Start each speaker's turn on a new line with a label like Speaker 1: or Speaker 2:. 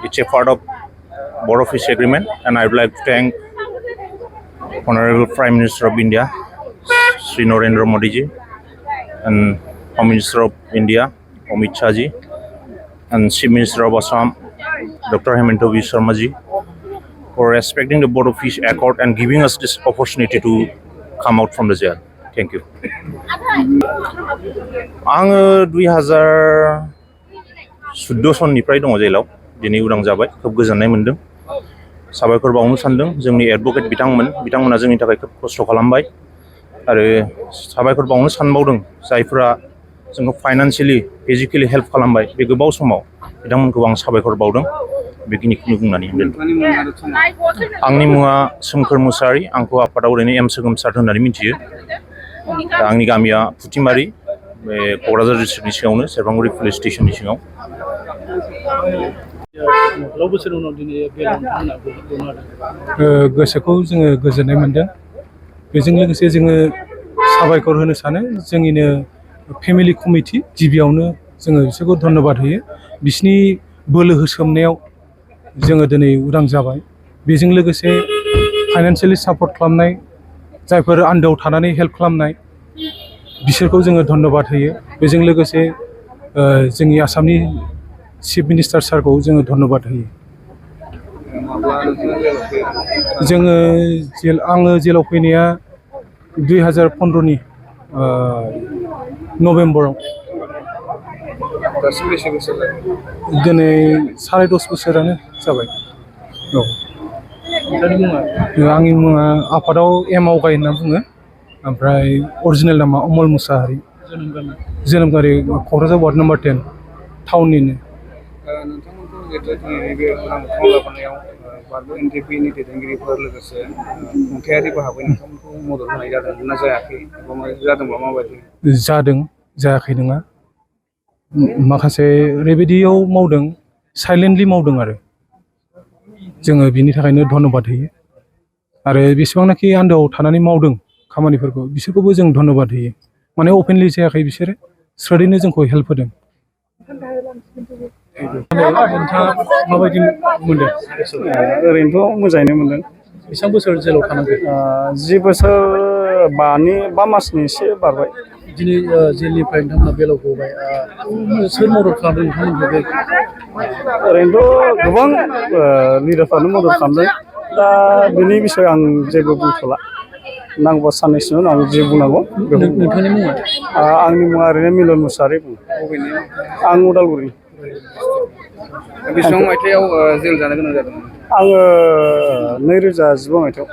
Speaker 1: It's a part of Board of Peace Agreement, and I would like to thank Honorable Prime Minister of India, Sri Narendra Modi ji, and Home Minister of India, Amit Shah ji, and Chief Minister of Assam, Dr. Hemanta Biswa Sharma ji, for respecting the Board of Peace Accord and giving us this opportunity to come out from the jail. Thank you. आङो 2014 सननिफ्राय दङ जेलाव दिनै उदां जाबाय खोब गोजोननाय मोनदों साबायखर बावनो सानदों जोंनि एडभोकेट बिथांमोना जोंनि थाखाय खोब खस्थ' खालामबाय आरो साबायखर बावनो सानबावदों जायफोरा जोंखौ फाइनान्शियली फिजिकेली हेल्प खालामबाय बे गोबाव समाव बिथांमोनखौ आं साबायखर बावदों बेखिनिखौनो बुंनानै आंनि मुङा सोमखोर मुसाहारि आंखौ आफादाव ओरैनो एम सोगोमसार होननानै मिथियो आंनि गामिया फुथिमारि बे क'क्राझार डिस्ट्रिक्टनि सिङावनो सेरफांगुरि पुलिस स्टेशननि सिङाव
Speaker 2: गोसोखौ जोङो गोजोननाय मोनदों बेजों लोगोसे जोङो साबायखर होनो सानो जोंनिनो फेमिलि कमिटि गिबियावनो जोङो बिसोरखौ धन्यबाद होयो बिसिनि बोलो होसोमनायाव जोङो दिनै उदां जाबाय बेजों लोगोसे फाइनान्शियली सापर्ट खालामनाय जायफोर आन्दोआव थानानै हेल्प खालामनाय बिसोरखौ जोङो धन्यबाद होयो बेजों लोगोसे जोंनि आसामनि चिफ मिनिस्टार सारखौ जोङो धन्यबाद होयो आङो जेलाव फैनाया 2015 नि नभेम्बराव दिनै 10.5 बोसोरानो जाबाय औ आंनि मुङा आफादाव एम आवगाय होनना बुङो ओमफ्राय अरिजिनेल नामा अमल मुसाहारि जोनोम गारि क'क्राझार वार्ड नम्बर 10 टाउननिनो
Speaker 3: Ndfb नि दैदेनगिरिफोर लोगोसे खुंथायारिबो हाबै नोंथांमोनखौ मदद होनाय जादों ना जायाखै जादोंब्ला माबायदि
Speaker 2: जादों जायाखै नङा माखासे ओरैबायदियाव मावदों साइलेन्टलि मावदों आरो जोङो बिनि थाखायनो धन्यबाद होयो आरो बेसेबांनाखि आन्दोआव थानानै मावदों खामानिफोरखौ बिसोरखौबो जों धन्यबाद होयो माने अपेनलि जायाखै बिसोरो स्रेडैनो जोंखौ हेल्प होदों नोंथाङा माबायदि मोनदों
Speaker 3: ओरैनोथ' मोजाङैनो मोनदों
Speaker 2: बेसेबां बोसोर जेलाव थानांगौ
Speaker 3: 10 बोसोर 5 मासनि एसे बारबाय
Speaker 2: दिनै जेलनिफ्राय नोंथांमोना बेलाव गबाय सोर मदद खालामदों नोंथांमोनखौ
Speaker 3: ओरैनोथ' गोबां लिडारफ्रानो मदद खालामदों दा बेनि बिसय आं जेबो बुंथ'ला नांगौबा साननैसो उनाव आं जे बुंनांगौ
Speaker 2: नोंथांनि मुङा
Speaker 3: आंनि मुङा ओरैनो मिलन मुसाहारि बुङो आं उदालगुरि
Speaker 4: बेसेबां मायथाइयाव जेल जानो गोनां जादों
Speaker 3: आङो 2015 मायथाइयाव